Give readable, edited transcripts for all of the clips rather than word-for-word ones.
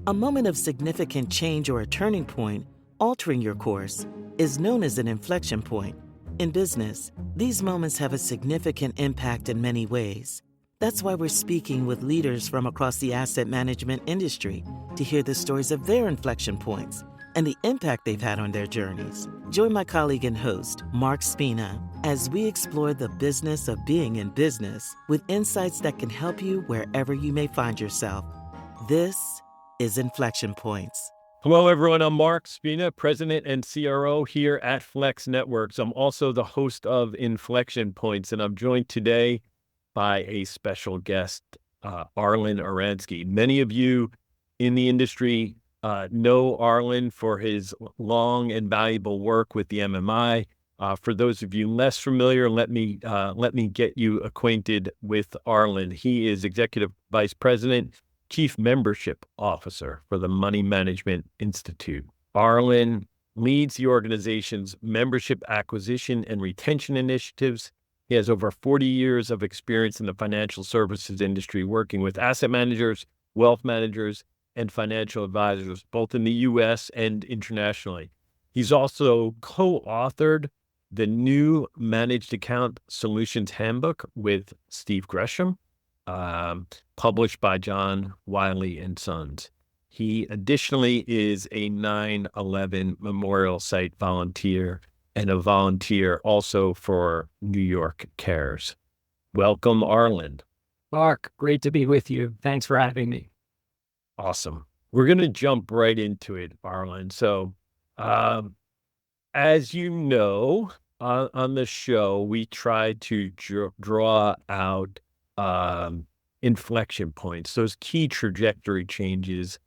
A moment of significant change or a turning point, altering your course, is known as an inflection point. In business, these moments have a significant impact in many ways. That's why we're speaking with leaders from across the asset management industry to hear the stories of their inflection points and the impact they've had on their journeys. Join my colleague and host, Mark Spina, as we explore the business of being in business with insights that can help you wherever you may find yourself. This is Inflection Points. Hello, everyone. I'm Mark Spina, President and CRO here at Flex Networks. I'm also the host of Inflection Points, and I'm joined today by a special guest, Arlen Oransky. Many of you in the industry know Arlen for his long and valuable work with the MMI. For those of you less familiar, let me get you acquainted with Arlen. He is Executive Vice President, Chief Membership Officer for the Money Management Institute. Arlen leads the organization's membership acquisition and retention initiatives. He has over 40 years of experience in the financial services industry, working with asset managers, wealth managers, and financial advisors, both in the U.S. and internationally. He's also co-authored the new Managed Account Solutions Handbook with Steve Gresham, published by John Wiley & Sons. He additionally is a 9/11 Memorial Site volunteer and a volunteer also for New York Cares. Welcome, Arlen. Mark, great to be with you. Thanks for having me. Awesome. We're going to jump right into it, Arlen. So, as you know, on the show, we try to draw out inflection points, those key trajectory changes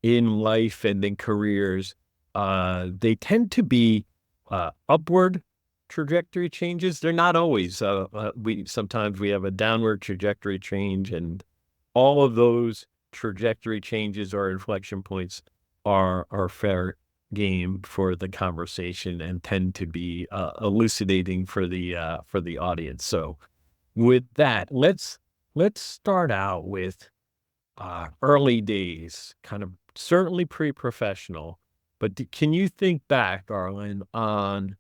in life and in careers. They tend to be upward trajectory changes. They're not always. Sometimes we have a downward trajectory change, and all of those trajectory changes or inflection points are fair game for the conversation and tend to be elucidating for the audience. So, with that, let's start out with early days, kind of certainly pre-professional, but can you think back, Arlen, on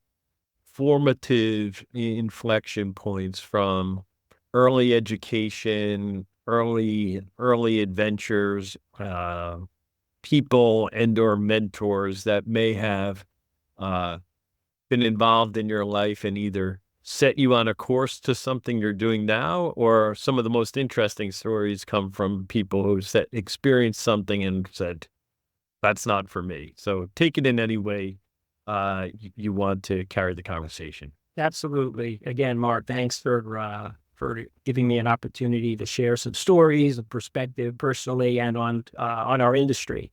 formative inflection points from early education, early adventures, people and or mentors that may have been involved in your life and either set you on a course to something you're doing now, or some of the most interesting stories come from people who experienced something and said, that's not for me. So take it in any way you want to carry the conversation. Absolutely. Again, Mark, thanks for giving me an opportunity to share some stories of perspective personally and on our industry.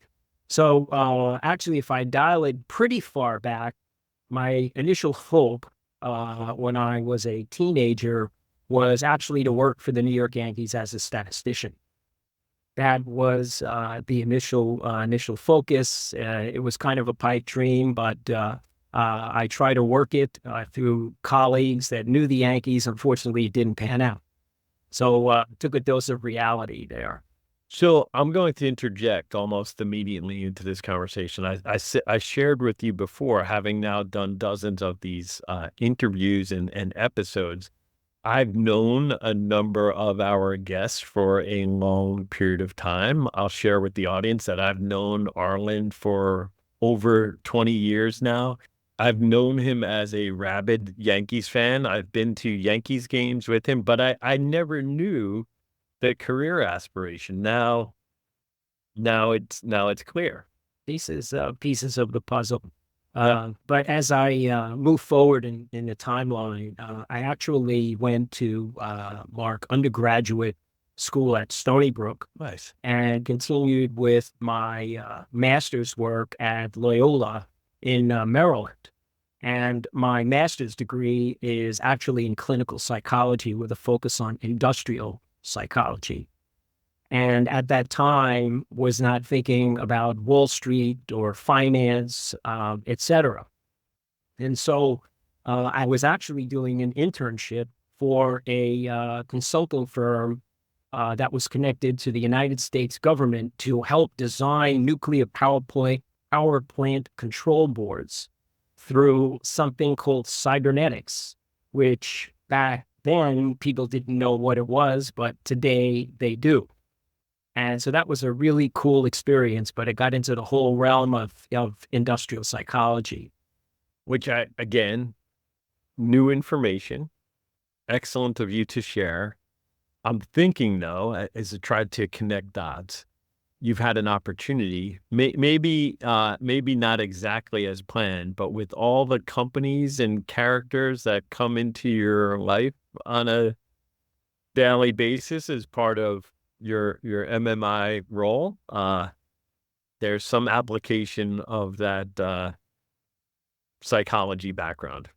So actually, if I dial it pretty far back, my initial hope when I was a teenager was actually to work for the New York Yankees as a statistician. That was the initial focus. It was kind of a pipe dream, but I tried to work it through colleagues that knew the Yankees. Unfortunately, it didn't pan out. So took a dose of reality there. So I'm going to interject almost immediately into this conversation. I shared with you before, having now done dozens of these interviews and episodes, I've known a number of our guests for a long period of time. I'll share with the audience that I've known Arlen for over 20 years now. I've known him as a rabid Yankees fan. I've been to Yankees games with him, but I never knew the career aspiration. Now it's clear. Pieces of the puzzle. But as I move forward in the timeline, I actually went to Mark undergraduate school at Stony Brook. Nice. And continued with my master's work at Loyola in Maryland. And my master's degree is actually in clinical psychology with a focus on industrial psychology. And at that time was not thinking about Wall Street or finance, et cetera. And so I was actually doing an internship for a consulting firm that was connected to the United States government to help design nuclear power plant control boards through something called cybernetics, which back then people didn't know what it was, but today they do. And so that was a really cool experience, but it got into the whole realm of industrial psychology. Which again, new information, excellent of you to share. I'm thinking though, as I tried to connect dots, you've had an opportunity, maybe not exactly as planned, but with all the companies and characters that come into your life on a daily basis as part of your MMI role, there's some application of that psychology background.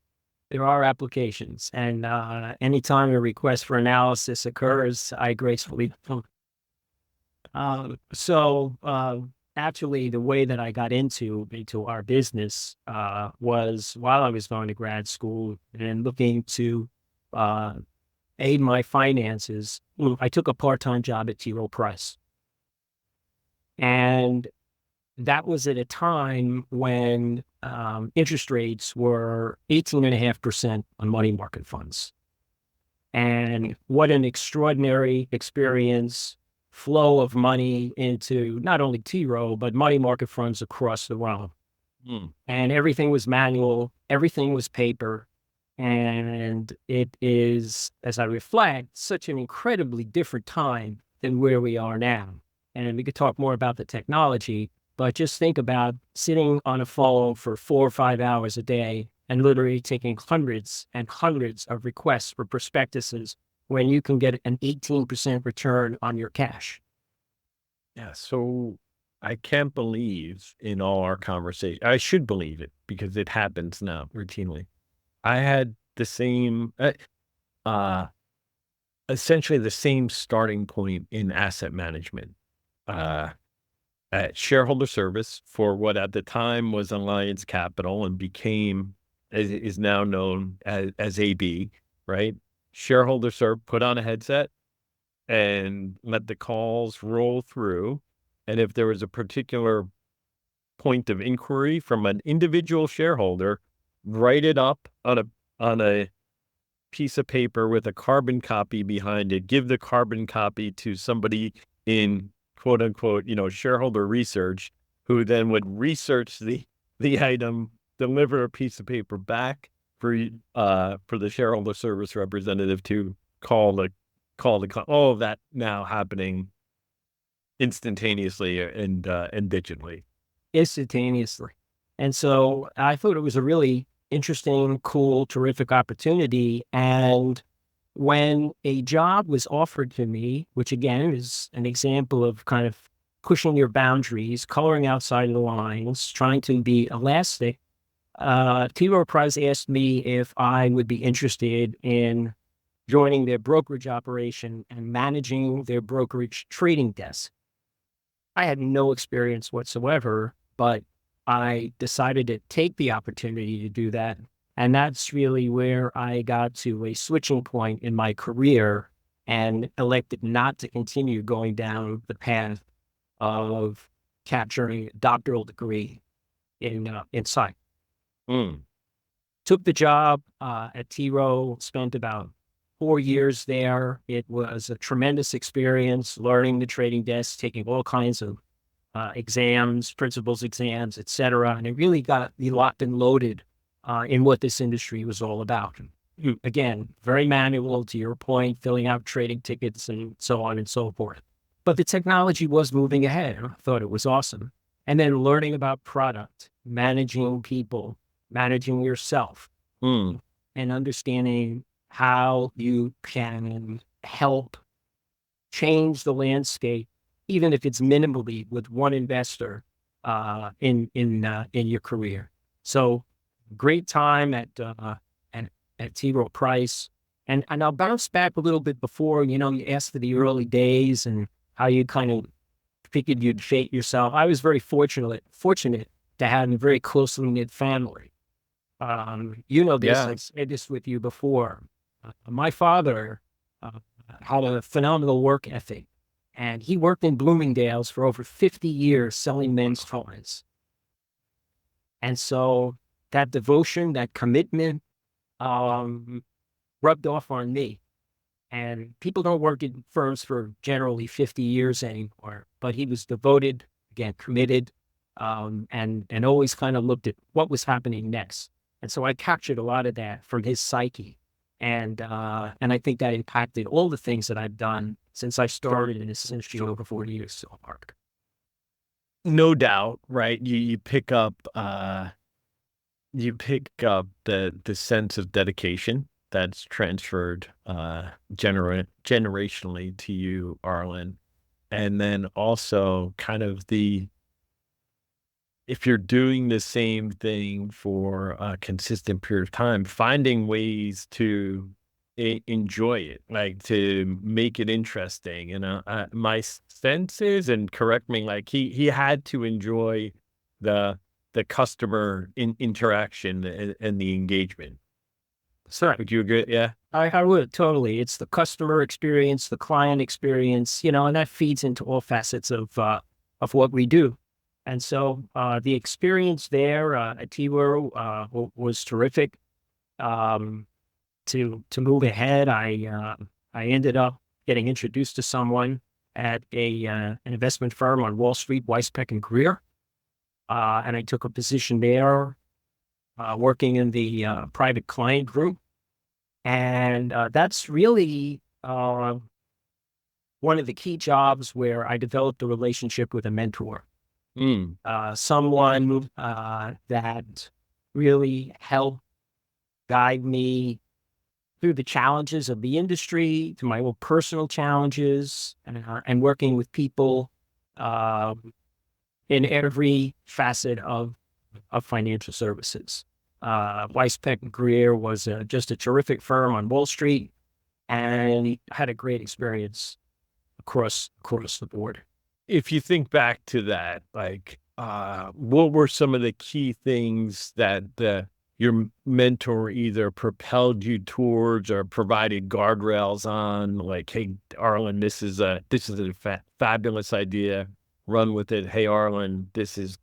There are applications, and anytime a request for analysis occurs, I gracefully. Actually, the way that I got into our business was while I was going to grad school and looking to aid my finances. I took a part-time job at T. Rowe Price, and that was at a time when interest rates were 18.5% on money market funds. And what an extraordinary experience, flow of money into not only T. Rowe, but money market funds across the realm. And everything was manual, everything was paper. And it is, as I reflect, such an incredibly different time than where we are now. And we could talk more about the technology, but just think about sitting on a phone for 4 or 5 hours a day and literally taking hundreds and hundreds of requests for prospectuses when you can get an 18% return on your cash. Yeah. So I can't believe in all our conversation. I should believe it because it happens now routinely. I had the same, essentially the same starting point in asset management. At shareholder service for what at the time was Alliance Capital and became, is now known as AB, right? Shareholder service, put on a headset and let the calls roll through. And if there was a particular point of inquiry from an individual shareholder, write it up on a piece of paper with a carbon copy behind it, give the carbon copy to somebody in quote unquote, shareholder research, who then would research the item, deliver a piece of paper back for the shareholder service representative to call all of that now happening instantaneously and digitally. Instantaneously. And so I thought it was a really interesting, cool, terrific opportunity. And when a job was offered to me, which again is an example of kind of pushing your boundaries, coloring outside the lines, trying to be elastic, T. Rowe Price asked me if I would be interested in joining their brokerage operation and managing their brokerage trading desk. I had no experience whatsoever, but I decided to take the opportunity to do that. And that's really where I got to a switching point in my career and elected not to continue going down the path of capturing a doctoral degree in psych. Took the job at T. Rowe, spent about 4 years there. It was a tremendous experience, learning the trading desk, taking all kinds of exams, principals exams, et cetera. And it really got me locked and loaded in what this industry was all about. Again, very manual, to your point, filling out trading tickets and so on and so forth. But the technology was moving ahead. I thought it was awesome. And then learning about product, managing people, managing yourself, and understanding how you can help change the landscape, even if it's minimally with one investor in your career. So great time at T. Rowe Price. And I'll bounce back a little bit before, you asked for the early days and how you kind of figured you'd fate yourself. I was very fortunate to have a very closely knit family. This, I've said this with you before. My father had a phenomenal work ethic. And he worked in Bloomingdale's for over 50 years selling men's toys. And so that devotion, that commitment, rubbed off on me. And people don't work in firms for generally 50 years anymore, but he was devoted, again, committed, and always kind of looked at what was happening next. And so I captured a lot of that from his psyche. And I think that impacted all the things that I've done since I started in this industry over 40 years so, Mark. No doubt, right? You pick up the sense of dedication that's transferred generationally to you, Arlen. And then also kind of if you're doing the same thing for a consistent period of time, finding ways to enjoy it, like to make it interesting. And my sense is, and correct me, like he had to enjoy the customer interaction and the engagement. Sorry. Would you agree? Yeah. I would totally. It's the customer experience, the client experience, and that feeds into all facets of what we do. And so the experience there at T-Wero was terrific. To move ahead, I ended up getting introduced to someone at an investment firm on Wall Street, Weisbeck and Greer, and I took a position there, working in the private client group, and that's really one of the key jobs where I developed a relationship with a mentor. Someone that really helped guide me through the challenges of the industry, to my own personal challenges, and working with people in every facet of financial services. Weisbeck and Greer was just a terrific firm on Wall Street, and had a great experience across the board. If you think back to that, like, what were some of the key things that your mentor either propelled you towards or provided guardrails on? Like, hey, Arlen, this is a fabulous idea. Run with it. Hey, Arlen, this is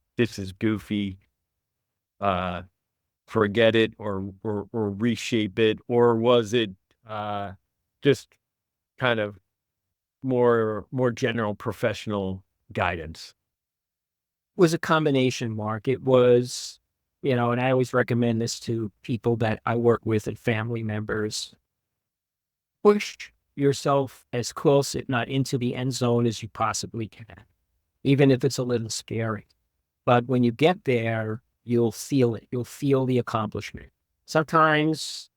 goofy. Forget it or reshape it. Or was it just kind of more general professional guidance? It was a combination, Mark. It was, and I always recommend this to people that I work with and family members. Push yourself as close, if not into the end zone, as you possibly can, even if it's a little scary. But when you get there, you'll feel it. You'll feel the accomplishment. Sometimes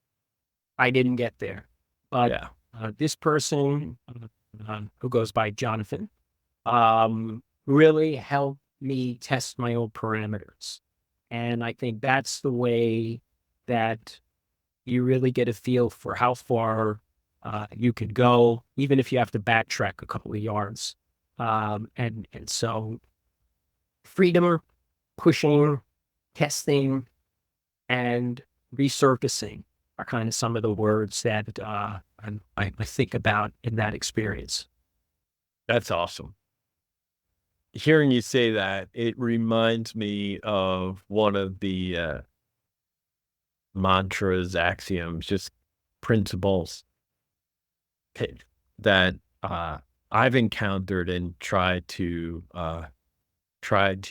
I didn't get there, but this person, who goes by Jonathan, really helped me test my own parameters. And I think that's the way that you really get a feel for how far you could go, even if you have to backtrack a couple of yards. And so freedom, pushing, testing, and resurfacing are kind of some of the words that I think about in that experience. That's awesome. Hearing you say that, it reminds me of one of the mantras, axioms, just principles that I've encountered and tried to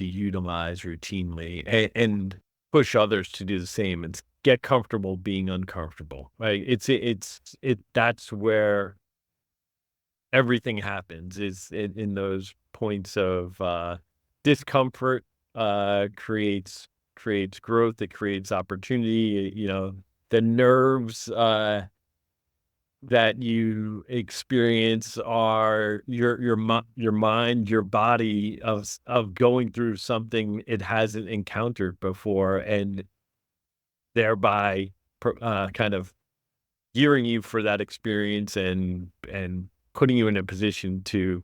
utilize routinely and push others to do the same. It's get comfortable being uncomfortable, right? That's where everything happens, is in those points of discomfort. Creates growth. It creates opportunity. The nerves that you experience are your mind, your body of going through something it hasn't encountered before, and thereby kind of gearing you for that experience and putting you in a position to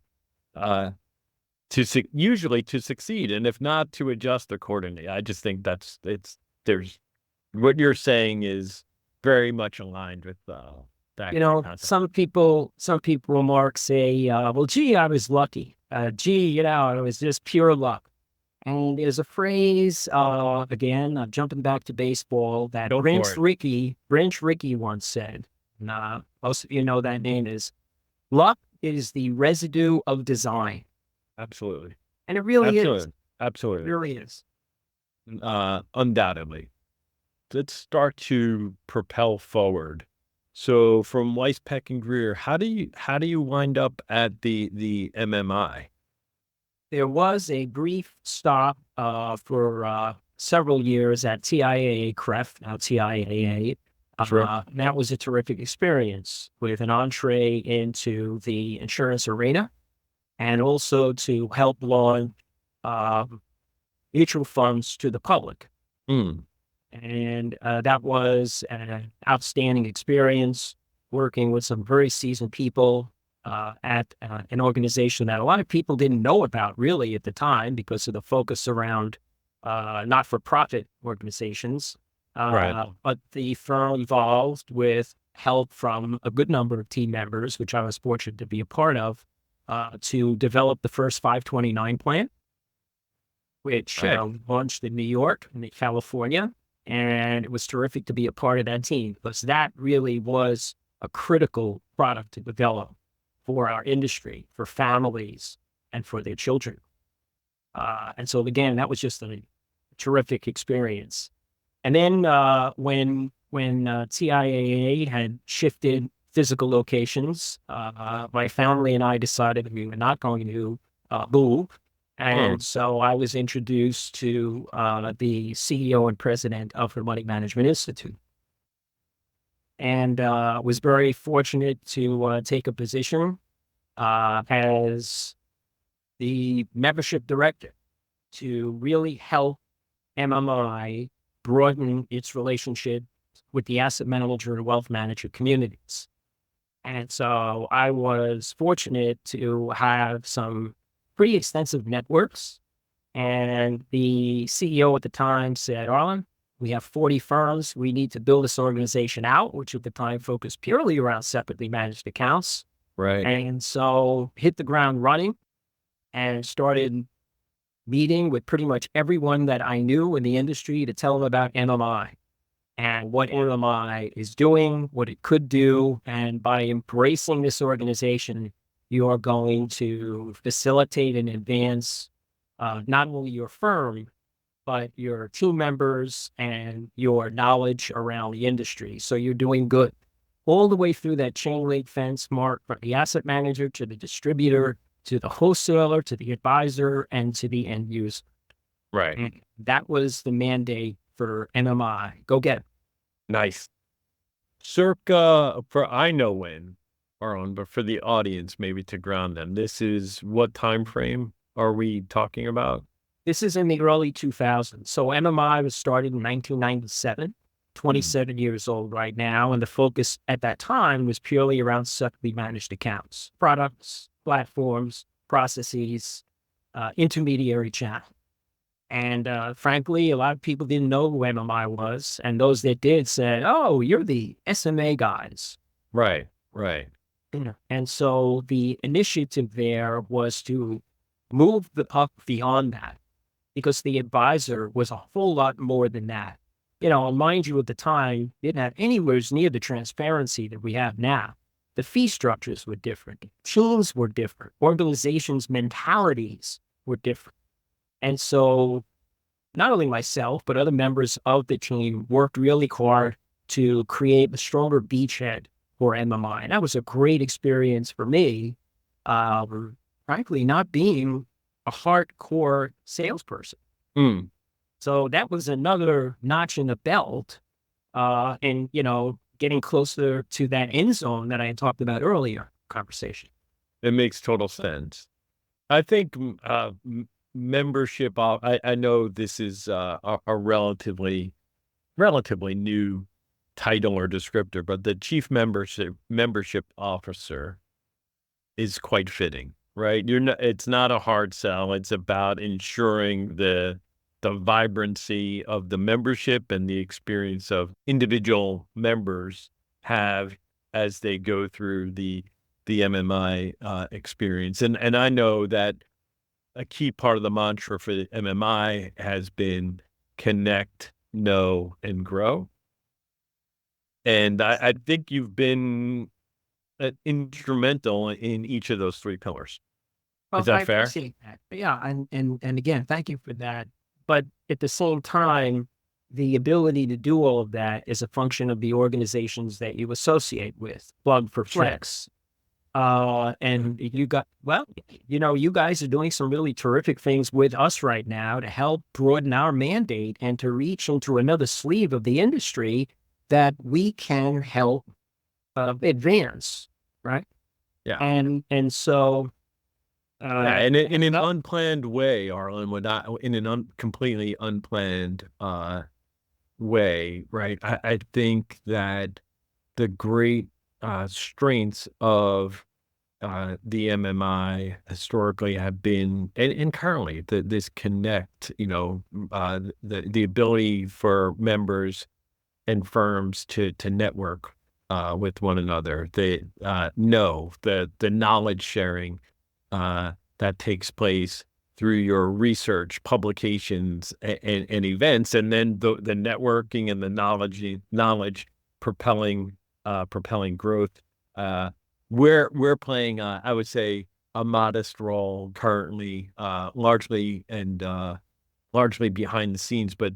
usually to succeed, and if not, to adjust accordingly. I just think there's what you're saying is very much aligned with that You know, concept. some people, Mark, say, well, gee, I was lucky. Gee, it was just pure luck. And there's a phrase, again, I'm jumping back to baseball, that Go for it. Branch Rickey once said, and most of you know that name is, luck is the residue of design. Absolutely. And it really is. It Absolutely. really is. Undoubtedly. Let's start to propel forward. So from Weiss Peck and Greer, how do you wind up at the MMI? There was a brief stop for several years at TIAA CREF, now TIAA. Sure. That was a terrific experience with an entree into the insurance arena, and also to help launch mutual funds to the public. Mm. And that was an outstanding experience, working with some very seasoned people at an organization that a lot of people didn't know about really at the time because of the focus around not-for-profit organizations. Right. But the firm evolved with help from a good number of team members, which I was fortunate to be a part of, to develop the first 529 plan, which launched in New York and in California. And it was terrific to be a part of that team because that really was a critical product to develop for our industry, for families, and for their children. And so, again, that was just a terrific experience. And then when TIAA had shifted physical locations, my family and I decided we were not going to move. And so I was introduced to the CEO and president of the Money Management Institute, and was very fortunate to take a position as the membership director to really help MMI broaden its relationship with the asset manager and wealth manager communities. And so I was fortunate to have some pretty extensive networks. And the CEO at the time said, Arlen, we have 40 firms. We need to build this organization out, which at the time focused purely around separately managed accounts. Right. And so hit the ground running and started meeting with pretty much everyone that I knew in the industry to tell them about MMI and what MMI is doing, what it could do. And by embracing this organization, you are going to facilitate and advance not only your firm, but your team members and your knowledge around the industry. So you're doing good all the way through that chain link fence, Mark, from the asset manager to the distributor, to the wholesaler, to the advisor, and to the end user. Right. And that was the mandate for MMI. Go get it. Nice. Circa, I know when, Arlen, but for the audience, maybe to ground them, this is what time frame are we talking about? This is in the early 2000s. So MMI was started in 1997, 27 years old right now. And the focus at that time was purely around separately managed accounts, products, platforms, processes, intermediary channel. And frankly, a lot of people didn't know who MMI was. And those that did said, oh, you're the SMA guys. Right. Right. And so the initiative there was to move the puck beyond that, because the advisor was a whole lot more than that. And mind you, at the time, didn't have anywhere near the transparency that we have now. The fee structures were different. Teams were different. Organizations' mentalities were different. And so not only myself, but other members of the team worked really hard to create a stronger beachhead for MMI. And that was a great experience for me, frankly, not being a hardcore salesperson. So that was another notch in the belt, and, getting closer to that end zone that I had talked about earlier conversation. It makes total sense. I think membership, I know this is a relatively new title or descriptor, but the chief membership officer is quite fitting, right? It's not a hard sell. It's about ensuring the vibrancy of the membership and the experience of individual members have as they go through the MMI experience. And I know that a key part of the mantra for the MMI has been connect, know, and grow. And I think you've been instrumental in each of those three pillars. Well, Is that I fair? appreciate that. Yeah, and again, thank you for that. But at the same time, the ability to do all of that is a function of the organizations that you associate with. Plug for Flex. And you you guys are doing some really terrific things with us right now to help broaden our mandate and to reach into another sleeve of the industry that we can help advance, right? Yeah. And so Yeah, in an unplanned way, Arlen, in an completely unplanned way, right? I think that the great strengths of the MMI historically have been, and currently, this connect, the ability for members and firms to network with one another. They know the knowledge sharing that takes place through your research, publications, and events, and then the networking and the knowledge propelling growth. We're playing, I would say, a modest role currently, largely behind the scenes, but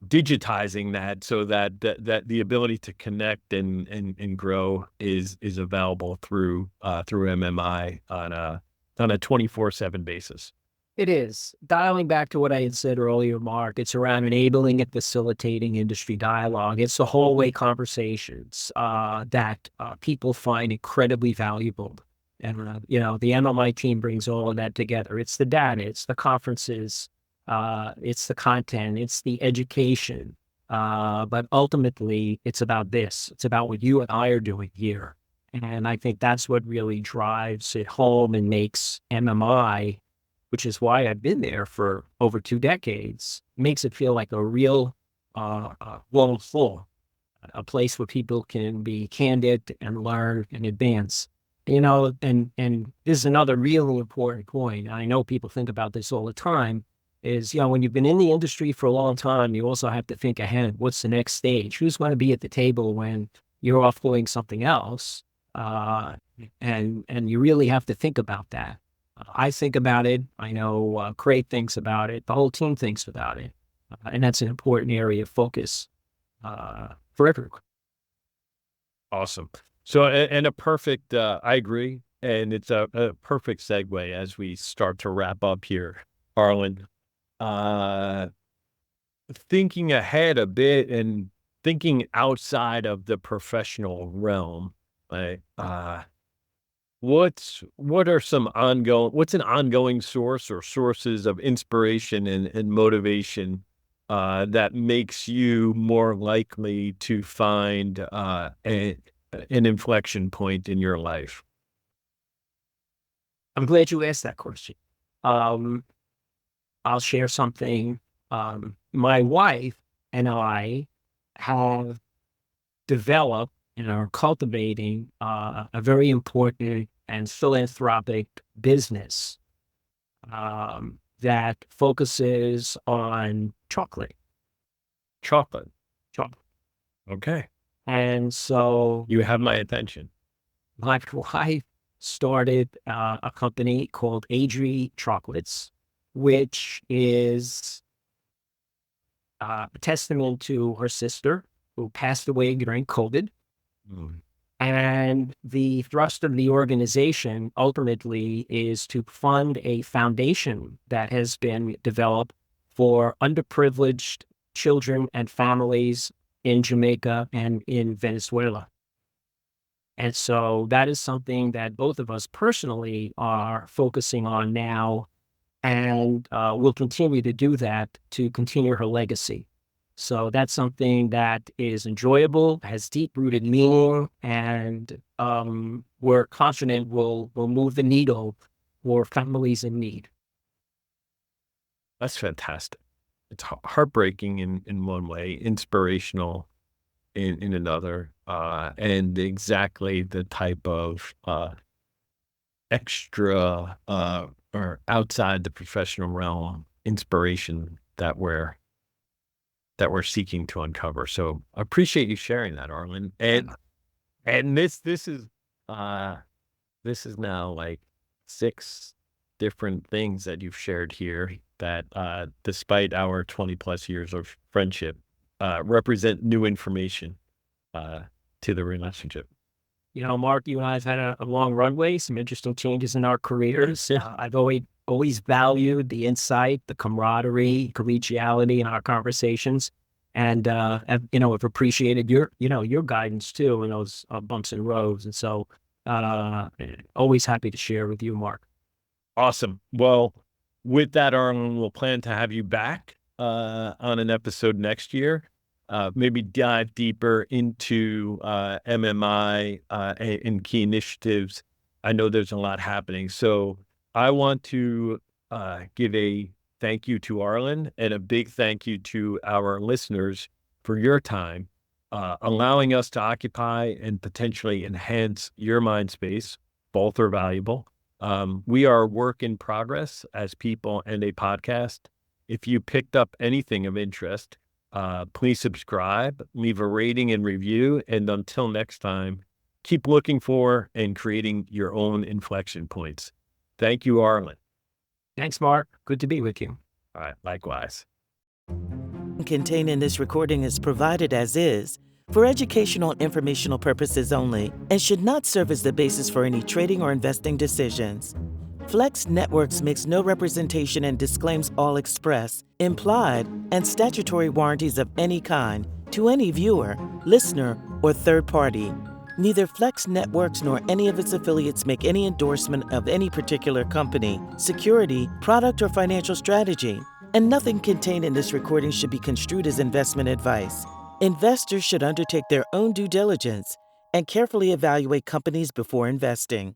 digitizing that so that the ability to connect and grow is available through MMI on a 24/7 basis. it is. Dialing back to what I had said earlier, Mark, it's around enabling and facilitating industry dialogue. It's the hallway conversations that people find incredibly valuable. And, the MMI team brings all of that together. It's the data, it's the conferences, it's the content, it's the education. But ultimately, it's about this. It's about what you and I are doing here. And I think that's what really drives it home and makes MMI, which is why I've been there for over 2 decades, makes it feel like a real warm floor, a place where people can be candid and learn and advance. And this is another really important point. I know people think about this all the time, is, when you've been in the industry for a long time, you also have to think ahead. What's the next stage? Who's going to be at the table when you're off doing something else? And you really have to think about that. I think about it. I know Craig thinks about it. The whole team thinks about it. And that's an important area of focus for everyone. Awesome. So, and a perfect, I agree. And it's a perfect segue as we start to wrap up here, Arlen. Thinking ahead a bit and thinking outside of the professional realm, right? What's an ongoing source or sources of inspiration and motivation that makes you more likely to find an inflection point in your life? I'm glad you asked that question. I'll share something. My wife and I have developed and are cultivating a very important and philanthropic business that focuses on chocolate. Chocolate. Chocolate. Okay. And so You have my attention. my wife started a company called Adri Chocolates, which is a testament to her sister who passed away during COVID. Mm. And the thrust of the organization ultimately is to fund a foundation that has been developed for underprivileged children and families in Jamaica and in Venezuela. And so that is something that both of us personally are focusing on now, and will continue to do that to continue her legacy. So that's something that is enjoyable, has deep-rooted meaning, and we're confident will move the needle for families in need. That's fantastic. It's heartbreaking in one way, inspirational in another, and exactly the type of extra or outside the professional realm inspiration that we're seeking to uncover. So I appreciate you sharing that, Arlen. And this is now like 6 different things that you've shared here that, despite our 20 plus years of friendship, represent new information to the relationship. You know, Mark, you and I have had a long runway, some interesting changes in our careers. I've always valued the insight, the camaraderie, collegiality in our conversations, and have appreciated your guidance too in those bumps and roads. And so, always happy to share with you, Mark. Awesome. Well, with that, Arlen, we'll plan to have you back on an episode next year. Maybe dive deeper into MMI and key initiatives. I know there's a lot happening. So I want to give a thank you to Arlen and a big thank you to our listeners for your time, allowing us to occupy and potentially enhance your mind space. Both are valuable. We are a work in progress as people and a podcast. If you picked up anything of interest, please subscribe, leave a rating and review. And until next time, keep looking for and creating your own inflection points. Thank you, Arlen. Thanks, Mark. Good to be with you. All right, likewise. Contained in this recording is provided as is for educational and informational purposes only and should not serve as the basis for any trading or investing decisions. Flex Networks makes no representation and disclaims all express, implied, and statutory warranties of any kind to any viewer, listener, or third party. Neither Flex Networks nor any of its affiliates make any endorsement of any particular company, security, product, or financial strategy, and nothing contained in this recording should be construed as investment advice. Investors should undertake their own due diligence and carefully evaluate companies before investing.